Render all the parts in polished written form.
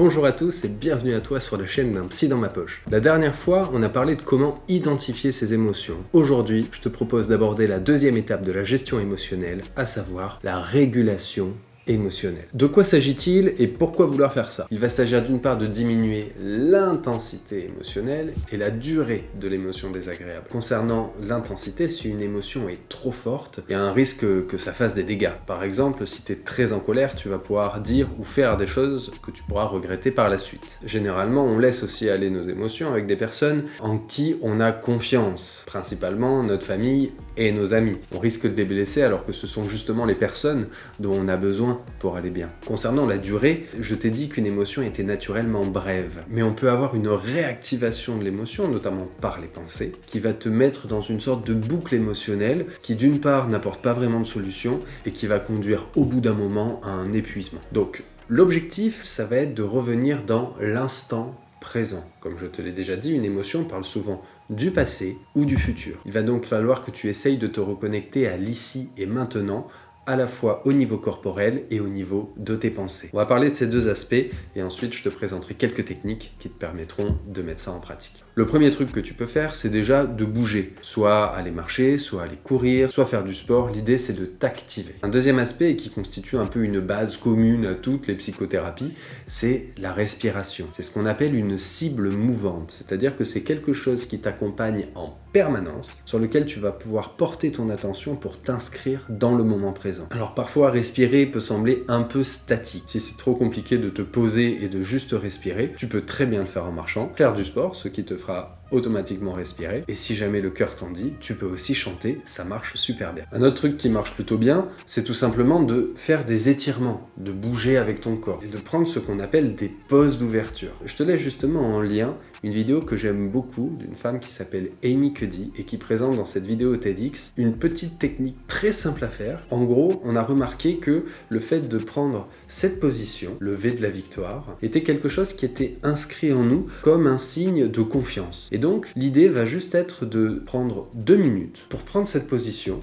Bonjour à tous et bienvenue à toi sur la chaîne d'un psy dans ma poche. La dernière fois, on a parlé de comment identifier ses émotions. Aujourd'hui, je te propose d'aborder la deuxième étape de la gestion émotionnelle, à savoir la régulation émotionnelle. De quoi s'agit-il et pourquoi vouloir faire ça? Il va s'agir d'une part de diminuer l'intensité émotionnelle et la durée de l'émotion désagréable. Concernant l'intensité, si une émotion est trop forte, il y a un risque que ça fasse des dégâts. Par exemple, si tu es très en colère, tu vas pouvoir dire ou faire des choses que tu pourras regretter par la suite. Généralement, on laisse aussi aller nos émotions avec des personnes en qui on a confiance, principalement notre famille et nos amis. On risque de les blesser alors que ce sont justement les personnes dont on a besoin pour aller bien. Concernant la durée, je t'ai dit qu'une émotion était naturellement brève, mais on peut avoir une réactivation de l'émotion, notamment par les pensées, qui va te mettre dans une sorte de boucle émotionnelle qui d'une part n'apporte pas vraiment de solution et qui va conduire au bout d'un moment à un épuisement. Donc l'objectif, ça va être de revenir dans l'instant présent. Comme je te l'ai déjà dit, une émotion parle souvent du passé ou du futur. Il va donc falloir que tu essayes de te reconnecter à l'ici et maintenant, à la fois au niveau corporel et au niveau de tes pensées. On va parler de ces deux aspects et ensuite je te présenterai quelques techniques qui te permettront de mettre ça en pratique. Le premier truc que tu peux faire, c'est déjà de bouger. Soit aller marcher, soit aller courir, soit faire du sport. L'idée, c'est de t'activer. Un deuxième aspect qui constitue un peu une base commune à toutes les psychothérapies, c'est la respiration. C'est ce qu'on appelle une cible mouvante. C'est-à-dire que c'est quelque chose qui t'accompagne en permanence, sur lequel tu vas pouvoir porter ton attention pour t'inscrire dans le moment présent. Alors parfois, respirer peut sembler un peu statique. Si c'est trop compliqué de te poser et de juste respirer, tu peux très bien le faire en marchant, faire du sport, ce qui te fera automatiquement respirer. Et si jamais le cœur t'en dit, tu peux aussi chanter, ça marche super bien. Un autre truc qui marche plutôt bien, c'est tout simplement de faire des étirements, de bouger avec ton corps et de prendre ce qu'on appelle des pauses d'ouverture. Je te laisse justement en lien une vidéo que j'aime beaucoup d'une femme qui s'appelle Amy Cuddy et qui présente dans cette vidéo TEDx une petite technique très simple à faire. En gros, on a remarqué que le fait de prendre cette position, le V de la victoire, était quelque chose qui était inscrit en nous comme un signe de confiance. Et donc, l'idée va juste être de prendre 2 minutes pour prendre cette position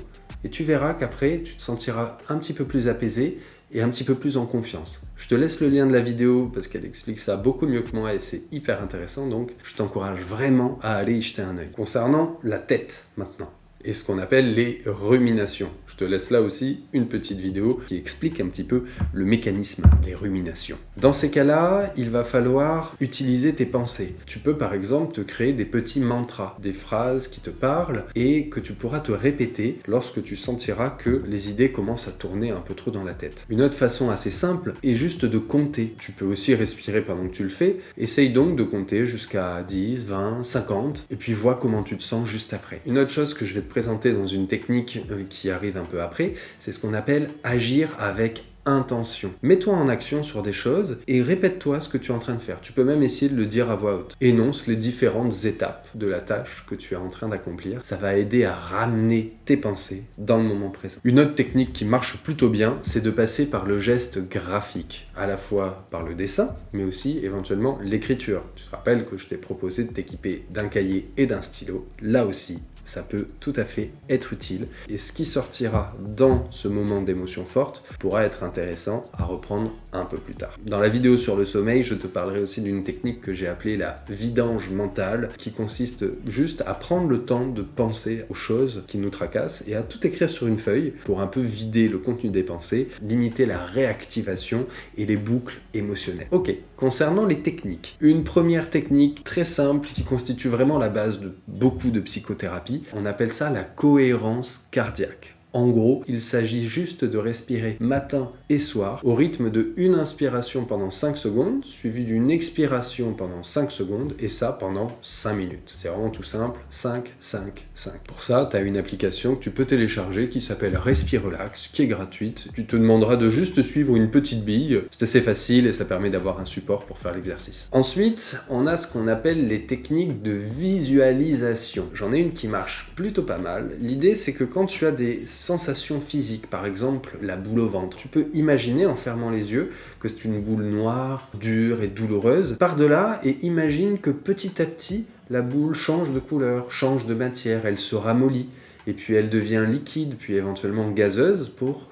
et tu verras qu'après, tu te sentiras un petit peu plus apaisé et un petit peu plus en confiance. Je te laisse le lien de la vidéo parce qu'elle explique ça beaucoup mieux que moi et c'est hyper intéressant, donc je t'encourage vraiment à aller y jeter un œil. Concernant la tête maintenant, et ce qu'on appelle les ruminations. Je te laisse là aussi une petite vidéo qui explique un petit peu le mécanisme des ruminations. Dans ces cas-là, il va falloir utiliser tes pensées. Tu peux par exemple te créer des petits mantras, des phrases qui te parlent et que tu pourras te répéter lorsque tu sentiras que les idées commencent à tourner un peu trop dans la tête. Une autre façon assez simple est juste de compter. Tu peux aussi respirer pendant que tu le fais. Essaye donc de compter jusqu'à 10, 20, 50 et puis vois comment tu te sens juste après. Une autre chose que je vais te présenter dans une technique qui arrive un peu après, c'est ce qu'on appelle agir avec intention. Mets-toi en action sur des choses et répète-toi ce que tu es en train de faire. Tu peux même essayer de le dire à voix haute. Énonce les différentes étapes de la tâche que tu es en train d'accomplir. Ça va aider à ramener tes pensées dans le moment présent. Une autre technique qui marche plutôt bien, c'est de passer par le geste graphique, à la fois par le dessin, mais aussi éventuellement l'écriture. Tu te rappelles que je t'ai proposé de t'équiper d'un cahier et d'un stylo. Là aussi, ça peut tout à fait être utile. Et ce qui sortira dans ce moment d'émotion forte pourra être intéressant à reprendre un peu plus tard. Dans la vidéo sur le sommeil, je te parlerai aussi d'une technique que j'ai appelée la vidange mentale, qui consiste juste à prendre le temps de penser aux choses qui nous tracassent et à tout écrire sur une feuille pour un peu vider le contenu des pensées, limiter la réactivation et les boucles émotionnelles. Ok, concernant les techniques, une première technique très simple qui constitue vraiment la base de beaucoup de psychothérapie, on appelle ça la cohérence cardiaque. En gros, il s'agit juste de respirer matin et soir au rythme de une inspiration pendant 5 secondes, suivie d'une expiration pendant 5 secondes, et ça pendant 5 minutes. C'est vraiment tout simple, 5, 5, 5. Pour ça, tu as une application que tu peux télécharger qui s'appelle Respirelax, qui est gratuite. Tu te demanderas de juste suivre une petite bille. C'est assez facile et ça permet d'avoir un support pour faire l'exercice. Ensuite, on a ce qu'on appelle les techniques de visualisation. J'en ai une qui marche plutôt pas mal. L'idée, c'est que quand tu as des sensations physiques, par exemple la boule au ventre, tu peux imaginer en fermant les yeux que c'est une boule noire, dure et douloureuse. Par-delà, et imagine que petit à petit, la boule change de couleur, change de matière, elle se ramollit, et puis elle devient liquide, puis éventuellement gazeuse pour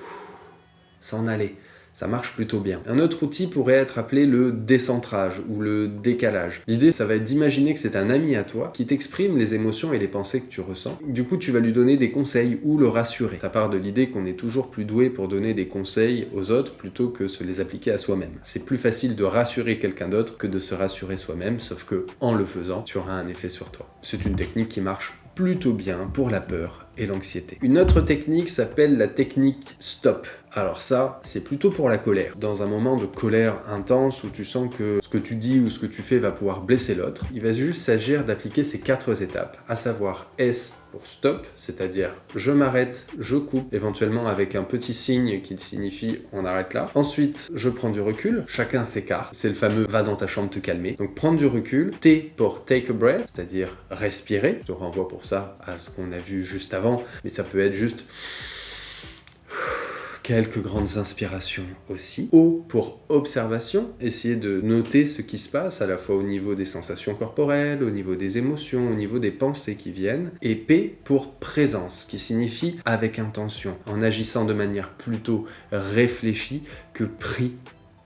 s'en aller. ça marche plutôt bien. Un autre outil pourrait être appelé le décentrage ou le décalage. L'idée, ça va être d'imaginer que c'est un ami à toi qui t'exprime les émotions et les pensées que tu ressens. Du coup, tu vas lui donner des conseils ou le rassurer. Ça part de l'idée qu'on est toujours plus doué pour donner des conseils aux autres plutôt que se les appliquer à soi-même. C'est plus facile de rassurer quelqu'un d'autre que de se rassurer soi-même, sauf que en le faisant, tu auras un effet sur toi. C'est une technique qui marche plutôt bien pour la peur et l'anxiété. Une autre technique s'appelle la technique stop. Alors ça, c'est plutôt pour la colère. Dans un moment de colère intense où tu sens que ce que tu dis ou ce que tu fais va pouvoir blesser l'autre, il va juste s'agir d'appliquer ces 4 étapes, à savoir S pour stop, c'est-à-dire je m'arrête, je coupe, éventuellement avec un petit signe qui signifie on arrête là. Ensuite, je prends du recul, chacun s'écarte, c'est le fameux va dans ta chambre te calmer. Donc prendre du recul, T pour take a breath, c'est-à-dire respirer. Je te renvoie pour ça à ce qu'on a vu juste avant, mais ça peut être juste quelques grandes inspirations aussi. O pour observation, essayer de noter ce qui se passe à la fois au niveau des sensations corporelles, au niveau des émotions, au niveau des pensées qui viennent. Et P pour présence, qui signifie avec intention, en agissant de manière plutôt réfléchie que pris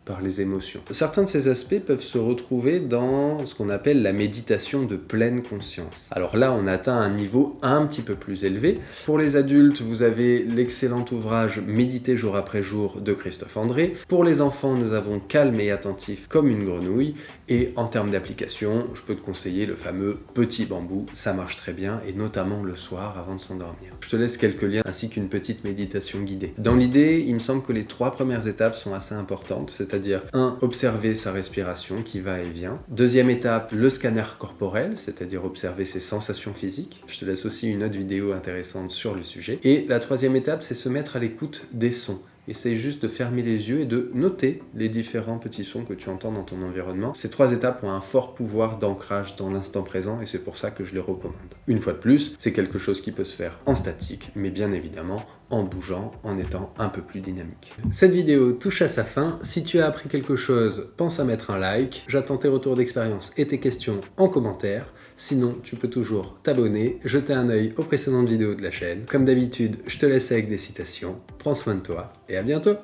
par les émotions. Certains de ces aspects peuvent se retrouver dans ce qu'on appelle la méditation de pleine conscience. Alors là, on atteint un niveau un petit peu plus élevé. Pour les adultes, vous avez l'excellent ouvrage Méditer jour après jour de Christophe André. Pour les enfants, nous avons Calme et attentif comme une grenouille. Et en termes d'application, je peux te conseiller le fameux Petit Bambou. Ça marche très bien, et notamment le soir avant de s'endormir. Je te laisse quelques liens ainsi qu'une petite méditation guidée. Dans l'idée, il me semble que les 3 premières étapes sont assez importantes, c'est-à-dire 1. Observer sa respiration qui va et vient. Deuxième étape, le scanner corporel, c'est-à-dire observer ses sensations physiques. Je te laisse aussi une autre vidéo intéressante sur le sujet. Et la 3e étape, c'est se mettre à l'écoute des sons. Essaye juste de fermer les yeux et de noter les différents petits sons que tu entends dans ton environnement. Ces 3 étapes ont un fort pouvoir d'ancrage dans l'instant présent et c'est pour ça que je les recommande. Une fois de plus, c'est quelque chose qui peut se faire en statique, mais bien évidemment en bougeant, en étant un peu plus dynamique. Cette vidéo touche à sa fin. Si tu as appris quelque chose, pense à mettre un like. J'attends tes retours d'expérience et tes questions en commentaire. Sinon, tu peux toujours t'abonner, jeter un œil aux précédentes vidéos de la chaîne. Comme d'habitude, je te laisse avec des citations. Prends soin de toi et à bientôt!